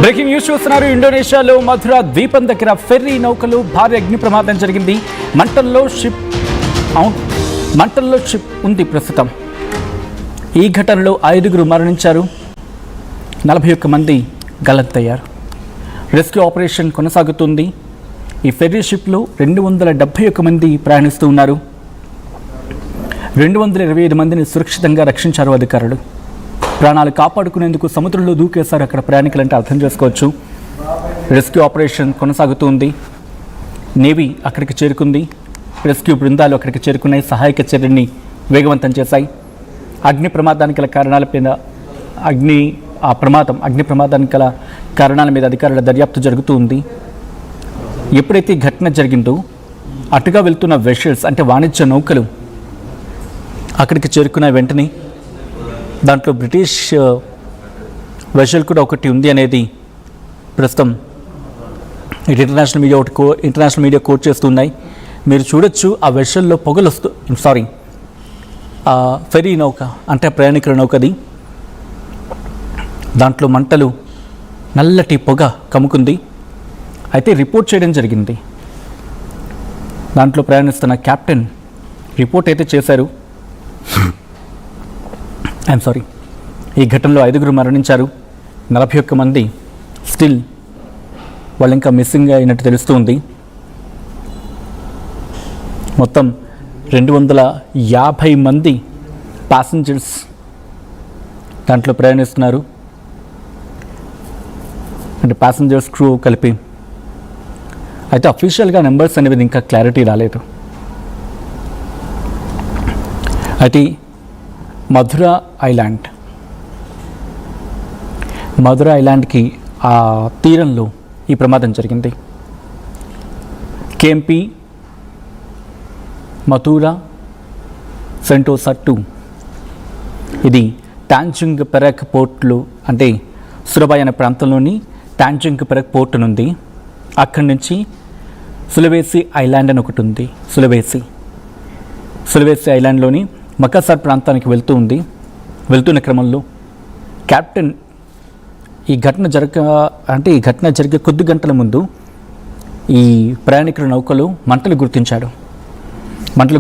Breaking news చూస్తున్నారు. ఇండోనేషియాలో మధుర ద్వీపం దగ్గర ఫెర్రీ నౌకలు భారీ అగ్ని ప్రమాదం జరిగింది. మంటల్లో షిప్ ఉంది ప్రస్తుతం. ఈ ఘటనలో 5 మరణించారు, 41 మంది గల్లంతయ్యారు. రెస్క్యూ ఆపరేషన్ కొనసాగుతుంది. ఈ ఫెర్రీ షిప్లో 271 మంది ప్రయాణిస్తూ ఉన్నారు. 225 మందిని సురక్షితంగా రక్షించారు అధికారులు. ప్రాణాలు కాపాడుకునేందుకు సముద్రంలో దూకేశారు అక్కడ ప్రయాణికులంటే అర్థం చేసుకోవచ్చు. రెస్క్యూ ఆపరేషన్ కొనసాగుతుంది. నేవీ అక్కడికి చేరుకుంది. రెస్క్యూ బృందాలు అక్కడికి చేరుకున్నాయి, సహాయక చర్యని వేగవంతం చేశాయి. అగ్ని ప్రమాదానికి గల కారణాలపైన అగ్ని ప్రమాదానికి గల కారణాల మీద అధికారుల దర్యాప్తు జరుగుతూ ఉంది. ఎప్పుడైతే ఘటన జరిగిందో అటుగా వెళ్తున్న వెషల్స్ అంటే వాణిజ్య నౌకలు అక్కడికి చేరుకున్న వెంటనే దాంట్లో బ్రిటిష్ వెషల్ కూడా ఒకటి ఉంది అనేది ప్రస్తుతం ఇంటర్నేషనల్ మీడియా కోట్ చేస్తున్నాయి. మీరు చూడొచ్చు ఆ వెషల్లో పొగలు ఫెరీ నౌక అంటే ప్రయాణికుల నౌకది. దాంట్లో మంటలు, నల్లటి పొగ కమ్ముకుంది. అయితే రిపోర్ట్ చేయడం జరిగింది. దాంట్లో ప్రయాణిస్తున్న కెప్టెన్ రిపోర్ట్ అయితే చేశారు. ఈ ఘటనలో 5 మరణించారు, 41 మంది స్టిల్ వాళ్ళు ఇంకా మిస్సింగ్ అయినట్టు తెలుస్తుంది. మొత్తం 250 మంది ప్యాసింజర్స్ దాంట్లో ప్రయాణిస్తున్నారు, అంటే ప్యాసింజర్స్ క్రూ కలిపి. అయితే అఫీషియల్గా నెంబర్స్ అనేది ఇంకా క్లారిటీ రాలేదు. అయితే మధుర ఐలాండ్కి ఆ తీరంలో ఈ ప్రమాదం జరిగింది. కేంపి మథురా సెంటోసా 2 ఇది టాంజింగ్ పెరక్ పోర్ట్లు అంటే సురబాయ్ అనే ప్రాంతంలోని టాంజింగ్ పెరక్ పోర్ట్ ఉంది. అక్కడి నుంచి సులవేసి ఐలాండ్ అని ఒకటి ఉంది. సులవేసి ఐలాండ్లోని మకసర్ ప్రాంతానికి వెళ్తున్న క్రమంలో కెప్టెన్ ఈ ఘటన జరిగే కొద్ది గంటల ముందు ఈ ప్రయాణికుల నౌకలు మంటలు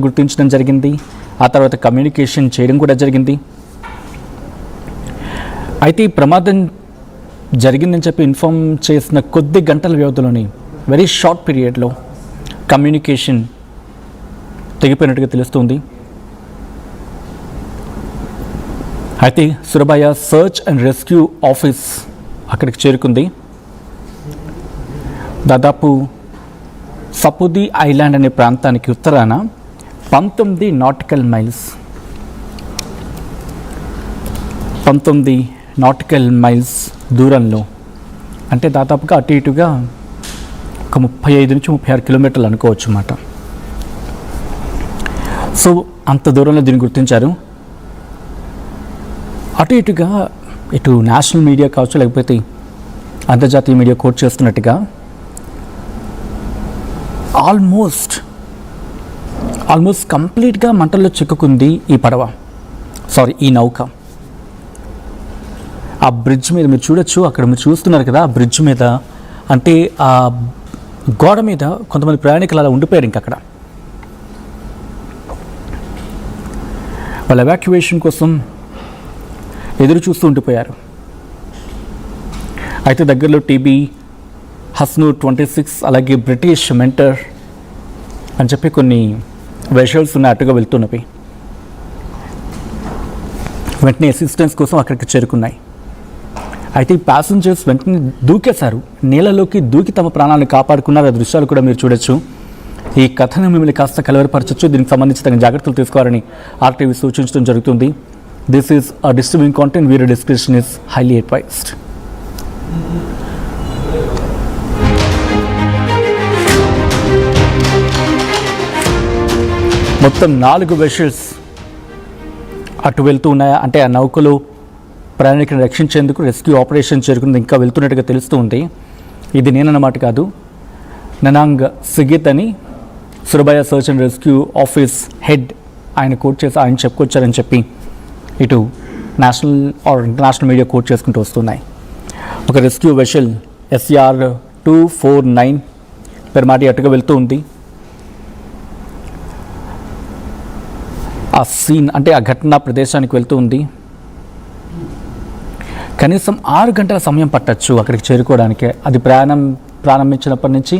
గుర్తించడం జరిగింది. ఆ తర్వాత కమ్యూనికేషన్ చేయడం కూడా జరిగింది. అయితే ఈ ప్రమాదం జరిగిందని చెప్పి ఇన్ఫార్మ్ చేసిన కొద్ది గంటల వ్యవధిలోని వెరీ షార్ట్ పీరియడ్లో కమ్యూనికేషన్ తెగిపోయినట్టుగా తెలుస్తుంది. అయితే సురబాయ సర్చ్ అండ్ రెస్క్యూ ఆఫీస్ అక్కడికి చేరుకుంది. దాదాపు సపుది ఐలాండ్ అనే ప్రాంతానికి ఉత్తరాన 19 నాటికల్ మైల్స్ దూరంలో, అంటే దాదాపుగా అటు ఇటుగా ఒక 35 నుంచి 36 కిలోమీటర్లు అనుకోవచ్చు అన్నమాట. సో అంత దూరంలో దీన్ని గుర్తించారు. అటు ఇటుగా ఇటు నేషనల్ మీడియా కావచ్చు, లేకపోతే అంతర్జాతీయ మీడియా కోట్ చేస్తున్నట్టుగా ఆల్మోస్ట్ కంప్లీట్గా మంటల్లో చిక్కుకుంది ఈ నౌక. ఆ బ్రిడ్జ్ మీద మీరు చూడొచ్చు, అక్కడ మీరు చూస్తున్నారు కదా, ఆ బ్రిడ్జ్ మీద అంటే ఆ గోడ మీద కొంతమంది ప్రయాణికులు అలా ఉండిపోయారు. అక్కడ వాళ్ళ ఎవాక్యువేషన్ కోసం ఎదురు చూస్తూ ఉండిపోయారు. అయితే దగ్గరలో టీబీ హస్ను 26 అలాగే బ్రిటిష్ మెంటర్ అని చెప్పి కొన్ని వెషల్స్ ఉన్న అటుగా వెళ్తున్నవి వెంటనే అసిస్టెన్స్ కోసం అక్కడికి చేరుకున్నాయి. అయితే ఈ ప్యాసింజర్స్ వెంటనే దూకేశారు, నీళ్ళలోకి దూకి తమ ప్రాణాలను కాపాడుకున్నారు. ఆ దృశ్యాలు కూడా మీరు చూడొచ్చు. ఈ కథను మిమ్మల్ని కాస్త కలవరపరచచ్చు. దీనికి సంబంధించి తగిన జాగ్రత్తలు తీసుకోవాలని ఆర్టీవీ సూచించడం జరుగుతుంది. This is a disturbing content. Viewer discretion is highly advised. మొత్తం 4 వెషల్స్ అటు వెళ్తూ ఉన్నాయా అంటే ఆ నౌకలో ప్రయాణికులను రక్షించేందుకు రెస్క్యూ ఆపరేషన్ చేరుకున్నది ఇంకా వెళ్తున్నట్టుగా తెలుస్తూ ఉంది. ఇది నేనన్నమాట కాదు, ననాంగ్ సిగిత్ అని Surabaya search and rescue office head ఆయన కోట్ చేసి ఆయన చెప్పుకొచ్చారని చెప్పి ఇటు నేషనల్ ఇంటర్నేషనల్ మీడియా కోట్ చేసుకుంటూ వస్తున్నాయి. ఒక రెస్క్యూ వెషల్ SR-249 పెర్మాటి అటుగా వెళ్తూ ఉంది. ఆ సీన్ అంటే ఆ ఘటనా ప్రదేశానికి వెళ్తూ ఉంది. కనీసం 6 గంటల సమయం పట్టచ్చు అక్కడికి చేరుకోవడానికి. అది ప్రారంభించినప్పటి నుంచి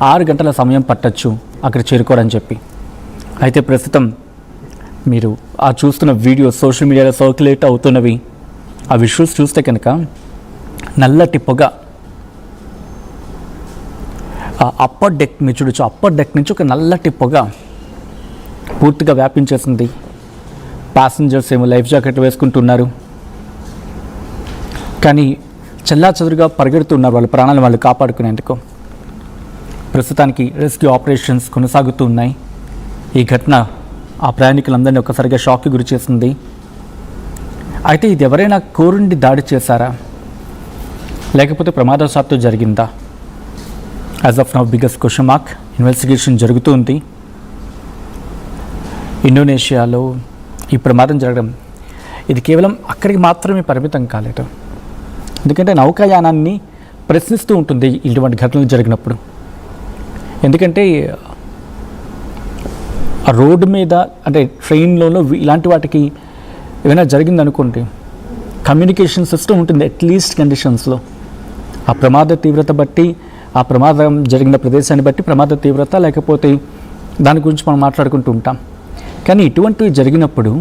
6 గంటల సమయం పట్టచ్చు అక్కడికి చేరుకోవడానికి చెప్పి. అయితే ప్రస్తుతం మీరు ఆ చూస్తున్న వీడియో సోషల్ మీడియాలో సర్క్యులేట్ అవుతున్నవి, ఆ విజువల్స్ చూస్తే కనుక నల్లటి పొగ ఆ అప్పర్ డెక్ మీరు చూడొచ్చు. అప్పర్ డెక్ నుంచి ఒక నల్లటి పొగ పూర్తిగా వ్యాపించేసింది. ప్యాసింజర్స్ ఏమో లైఫ్ జాకెట్ వేసుకుంటున్నారు, కానీ చెల్లాచెదురుగా పరిగెడుతున్నారు వాళ్ళ ప్రాణాలను వాళ్ళు కాపాడుకునేందుకు. ప్రస్తుతానికి రెస్క్యూ ఆపరేషన్స్ కొనసాగుతూ ఉన్నాయి. ఈ ఘటన ఆ ప్రయాణికులందరినీ ఒక్కసారిగా షాక్కి గురి చేసింది. అయితే ఇది ఎవరైనా కోరుండి దాడి చేశారా, లేకపోతే ప్రమాదవశాత్తు జరిగిందా? As of now biggest question mark. Investigation జరుగుతూ ఉంది. ఇండోనేషియాలో ఈ ప్రమాదం జరగడం ఇది కేవలం అక్కడికి మాత్రమే పరిమితం కాలేదు. ఎందుకంటే నౌకాయానాన్ని ప్రశ్నిస్తూ ఉంటుంది ఇటువంటి ఘటనలు జరిగినప్పుడు. ఎందుకంటే ఆ రోడ్డు మీద అంటే ట్రైన్లోనూ ఇలాంటి వాటికి ఏమైనా జరిగిందనుకోండి, కమ్యూనికేషన్ సిస్టమ్ ఉంటుంది అట్లీస్ట్ కండిషన్స్లో. ఆ ప్రమాద తీవ్రత బట్టి, ఆ ప్రమాదం జరిగిన ప్రదేశాన్ని బట్టి ప్రమాద తీవ్రత లేకపోతే దాని గురించి మనం మాట్లాడుకుంటూ ఉంటాం. కానీ ఇటువంటివి జరిగినప్పుడు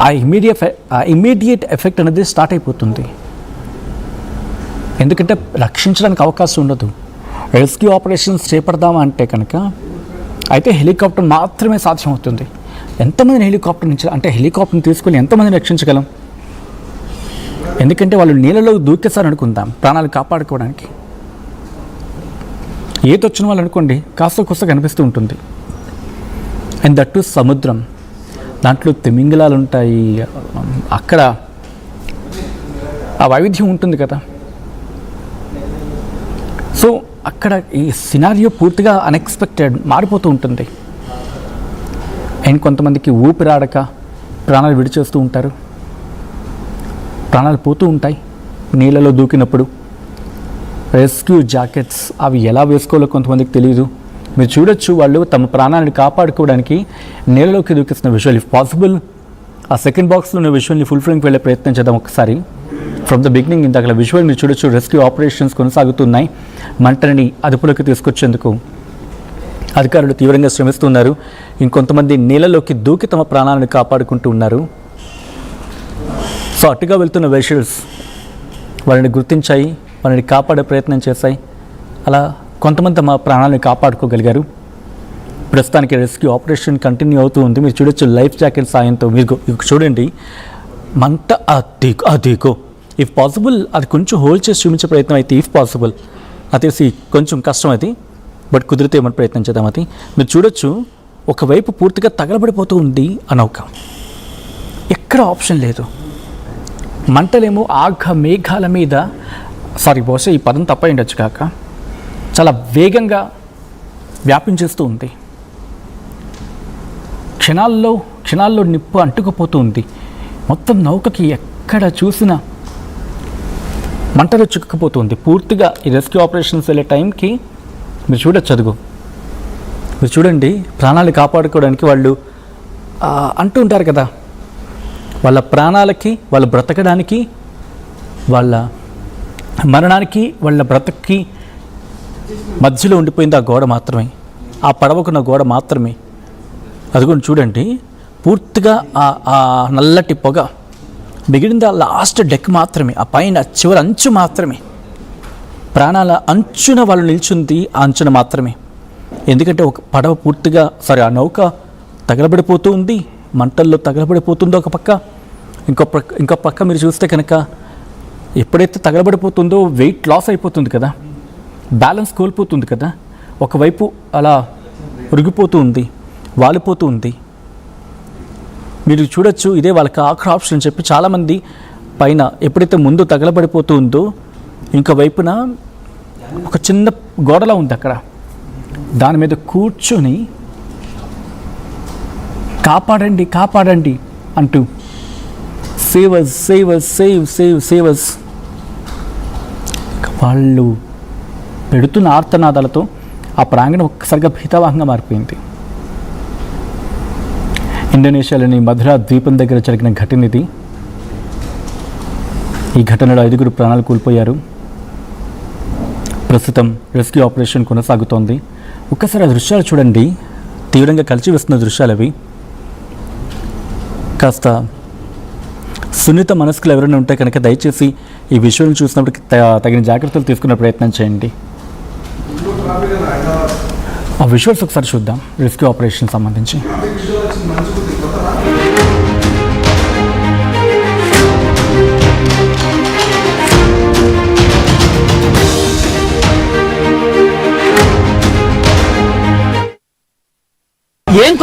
ఆ ఇమీడియట్ ఎఫెక్ట్ అనేది స్టార్ట్ అయిపోతుంది. ఎందుకంటే రక్షించడానికి అవకాశం ఉండదు. రెస్క్యూ ఆపరేషన్స్ చేపడదామా అంటే కనుక అయితే హెలికాప్టర్ మాత్రమే సాధ్యమవుతుంది. ఎంతమందిని హెలికాప్టర్ నుంచి అంటే హెలికాప్టర్ని తీసుకొని ఎంతమందిని రక్షించగలం? ఎందుకంటే వాళ్ళు నీళ్ళలో దూకేసారు అనుకుందాం ప్రాణాలు కాపాడుకోవడానికి. ఈతొచ్చిన వాళ్ళు అనుకోండి కాస్త కూస్త కనిపిస్తూ ఉంటుంది. అండ్ దట్టు సముద్రం, దాంట్లో తిమింగలాలు ఉంటాయి. అక్కడ ఆ వైవిధ్యం ఉంటుంది కదా. సో అక్కడ ఈ సినారియో పూర్తిగా అన్ఎక్స్పెక్టెడ్ మారిపోతూ ఉంటుంది. అండ్ కొంతమందికి ఊపిరాడక ప్రాణాలు విడిచేస్తూ ఉంటారు, ప్రాణాలు పోతూ ఉంటాయి నీళ్ళలో దూకినప్పుడు. రెస్క్యూ జాకెట్స్ అవి ఎలా వేసుకోవాలో కొంతమందికి తెలియదు. మీరు చూడొచ్చు వాళ్ళు తమ ప్రాణాలను కాపాడుకోవడానికి నీళ్ళలోకి దూకిస్తున్న విజువల్. ఇఫ్ పాసిబుల్ ఆ సెకండ్ బాక్స్లో ఉన్న విజువల్ని ఫుల్ ఫ్రేమ్కి వెళ్ళే ప్రయత్నం చేద్దాం ఒకసారి. ఫ్రమ్ ద బిగినింగ్ ఇంతకల విజువల్ మీరు చూడొచ్చు. రెస్క్యూ ఆపరేషన్స్ కొనసాగుతున్నాయి. మంటని అదుపులోకి తీసుకొచ్చేందుకు అధికారులు తీవ్రంగా శ్రమిస్తున్నారు. ఇంకొంతమంది నీళ్ళలోకి దూకి తమ ప్రాణాలను కాపాడుకుంటూ ఉన్నారు. సో అటుగా వెళ్తున్న వెషల్స్ వాళ్ళని గుర్తించాయి, వాళ్ళని కాపాడే ప్రయత్నం చేశాయి. అలా కొంతమంది తమ ప్రాణాలను కాపాడుకోగలిగారు. ప్రస్తుతానికి రెస్క్యూ ఆపరేషన్ కంటిన్యూ అవుతూ ఉంది. మీరు చూడొచ్చు లైఫ్ జాకెట్ సాయంతో. మీరు చూడండి మంట అదిగో. ఇఫ్ పాసిబుల్ అది కొంచెం హోల్డ్ చేసి చూపించే ప్రయత్నం అయితే ఇఫ్ పాసిబుల్ అది కొంచెం కష్టం అది, బట్ కుదిరితే ఏమని ప్రయత్నం చేద్దాం. అది మీరు చూడొచ్చు ఒకవైపు పూర్తిగా తగలబడిపోతూ ఉంది ఆ నౌక. ఎక్కడ ఆప్షన్ లేదు. మంటలేమో ఆఘ మేఘాల మీద, బహుశా ఈ పదం తప్ప ఉండొచ్చు కాక, చాలా వేగంగా వ్యాపించేస్తూ ఉంది. క్షణాల్లో నిప్పు అంటుకుపోతూ ఉంది. మొత్తం నౌకకి ఎక్కడ చూసినా మంటలు చిక్కుకుపోతుంది పూర్తిగా. ఈ రెస్క్యూ ఆపరేషన్స్ వెళ్ళే టైంకి మీరు చూడొచ్చు అదుగు. మీరు చూడండి ప్రాణాలు కాపాడుకోవడానికి వాళ్ళు అంటూ ఉంటారు కదా, వాళ్ళ ప్రాణాలకి, వాళ్ళ బ్రతకడానికి, వాళ్ళ మరణానికి, వాళ్ళ బ్రతక్కి మధ్యలో ఉండిపోయింది ఆ గోడ మాత్రమే, ఆ పడవకున్న గోడ మాత్రమే. అదిగోండి చూడండి పూర్తిగా ఆ నల్లటి పొగ. మిగిలింది ఆ లాస్ట్ డెక్ మాత్రమే, ఆ పైన చివరి అంచు మాత్రమే. ప్రాణాల అంచున వాళ్ళు నిల్చుంది ఆ అంచున మాత్రమే. ఎందుకంటే ఒక పడవ పూర్తిగా ఆ నౌక తగలబడిపోతూ ఉంది, మంటల్లో తగలబడిపోతుందో ఒక పక్క. ఇంకో పక్క మీరు చూస్తే కనుక ఎప్పుడైతే తగలబడిపోతుందో వెయిట్ లాస్ అయిపోతుంది కదా, బ్యాలెన్స్ కోల్పోతుంది కదా. ఒకవైపు అలా ఉరిగిపోతూ ఉంది, వాలిపోతూ ఉంది. మీరు చూడొచ్చు ఇదే వాళ్ళకి ఆఖరి ఆప్షన్ అని చెప్పి చాలామంది పైన ఎప్పుడైతే ముందు తగలబడిపోతూ ఉందో ఇంకో వైపున ఒక చిన్న గోడలా ఉంది అక్కడ, దాని మీద కూర్చొని కాపాడండి కాపాడండి అంటూ సేవస్. వాళ్ళు పెడుతున్న ఆర్తనాదాలతో ఆ ప్రాంగణం ఒక్కసారిగా భీతావహంగా మారిపోయింది. ఇండోనేషియాలోని మధురా ద్వీపం దగ్గర జరిగిన ఘటన ఇది. ఈ ఘటనలో 5 ప్రాణాలు కోల్పోయారు. ప్రస్తుతం రెస్క్యూ ఆపరేషన్ కొనసాగుతోంది. ఒక్కసారి ఆ దృశ్యాలు చూడండి, తీవ్రంగా కలిచివేస్తున్న దృశ్యాలు అవి. కాస్త సున్నిత మనస్కులు ఎవరైనా ఉంటే కనుక దయచేసి ఈ విషయాలను చూసినప్పటికీ తగిన జాగ్రత్తలు తీసుకునే ప్రయత్నం చేయండి. ఆ విజువల్స్ ఒకసారి చూద్దాం రెస్క్యూ ఆపరేషన్ సంబంధించి. ఏం